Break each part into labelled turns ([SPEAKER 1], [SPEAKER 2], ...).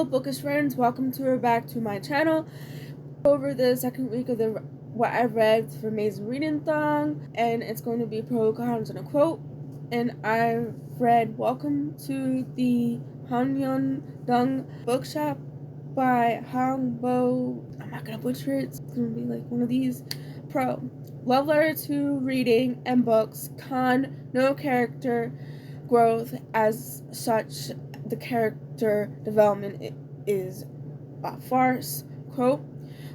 [SPEAKER 1] bookish friends, welcome back to my channel. Over the second week of what I read for May's Readathon, and it's going to be pro, cons, and a quote. And I read Welcome to the Hanyeon Dung Bookshop by Hang Bo. I'm not gonna butcher it, it's gonna be like one of these. Pro, love letter to reading and books. Con, no character growth as such. The character development is a farce. Quote,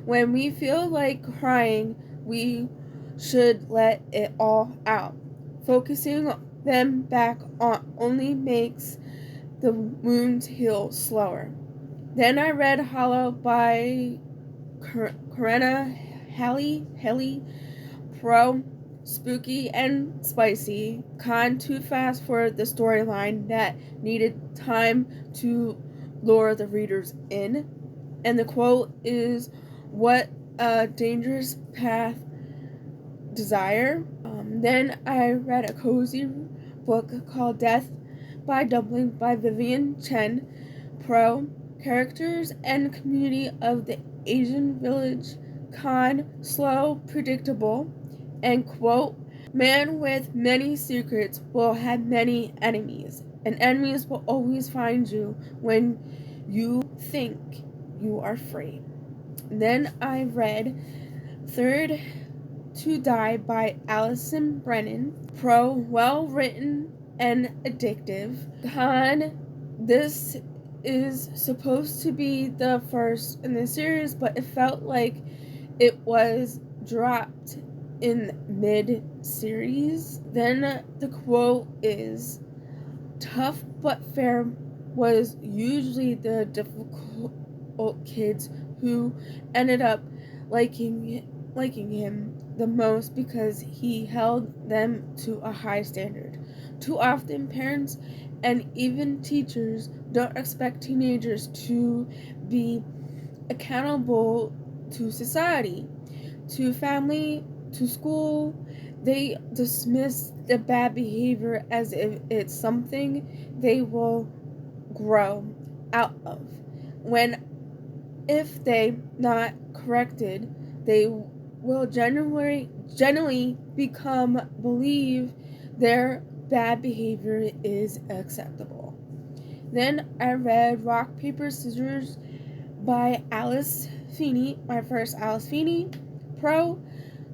[SPEAKER 1] when we feel like crying, we should let it all out. Focusing them back on only makes the wounds heal slower. Then I read Hollow by Karena Haley. Pro, spooky and spicy. Con, too fast for the storyline that needed time to lure the readers in. And the quote is, what a dangerous path desire. Then I read a cozy book called Death by Dumpling by Vivian Chen. Pro, characters and community of the Asian village. Con, slow, predictable. And quote, man with many secrets will have many enemies, and enemies will always find you when you think you are free. Then I read Third to Die by Allison Brennan. Pro, well written and addictive. Con, this is supposed to be the first in the series, but it felt like it was dropped in mid-series. Then the quote is, tough but fair was usually the difficult kids who ended up liking him the most because he held them to a high standard. Too often parents and even teachers don't expect teenagers to be accountable to society, to family, to school. They dismiss the bad behavior as if it's something they will grow out of. When if they not corrected, they will generally believe their bad behavior is acceptable. Then I read Rock, Paper, Scissors by Alice Feeney, my first Alice Feeney. Pro,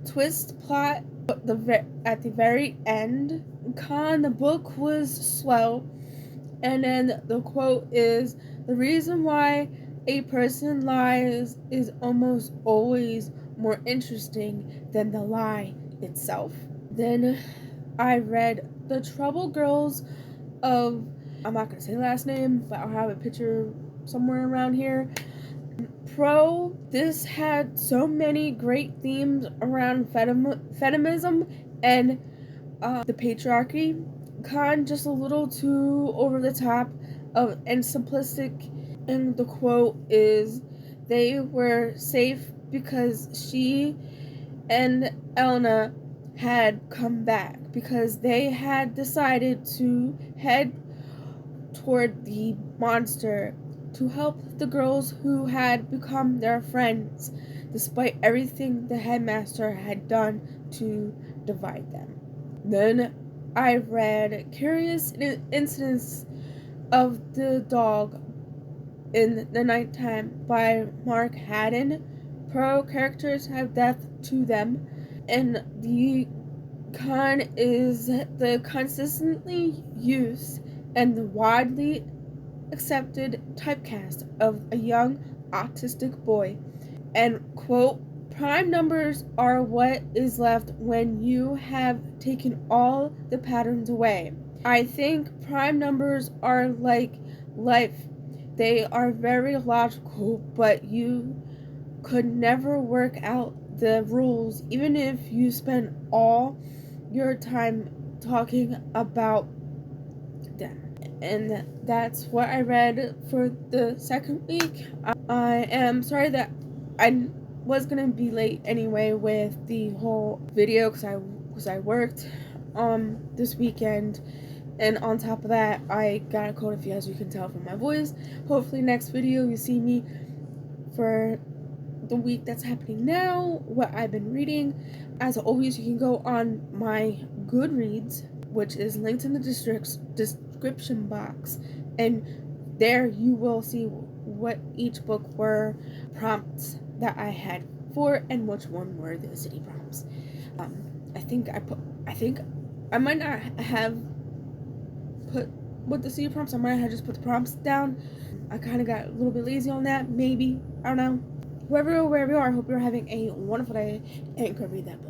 [SPEAKER 1] twist plot at the very end. Con, the book was slow. And then the quote is, the reason why a person lies is almost always more interesting than the lie itself. Then I read The Trouble Girls of, I'm not going to say the last name, but I'll have a picture somewhere around here. Pro, this had so many great themes around feminism and the patriarchy. Con, just a little too over the top and simplistic. And the quote is, they were safe because she and Elena had come back, because they had decided to head toward the monster to help the girls who had become their friends, despite everything the headmaster had done to divide them. Then I read Curious Incidents of the Dog in the Nighttime by Mark Haddon. Pro, characters have death to them, and the con is the consistently used and the widely accepted typecast of a young autistic boy. And quote, prime numbers are what is left when you have taken all the patterns away. I think prime numbers are like life. They are very logical, but you could never work out the rules even if you spend all your time talking about them. And that's what I read for the second week. I am sorry that I was gonna be late anyway with the whole video because I worked this weekend, And on top of that, I got a cold, if you, as you can tell from my voice. Hopefully next video you see me for the week that's happening now, what I've been reading. As always, you can go on my Goodreads, which is linked in the description box, and there you will see what each book were, prompts that I had for, and which one were the city prompts. I think I might not have put with the city prompts. I might have just put the prompts down. I kind of got a little bit lazy on that, maybe. I don't know. Wherever you are, I hope you're having a wonderful day and go read that book.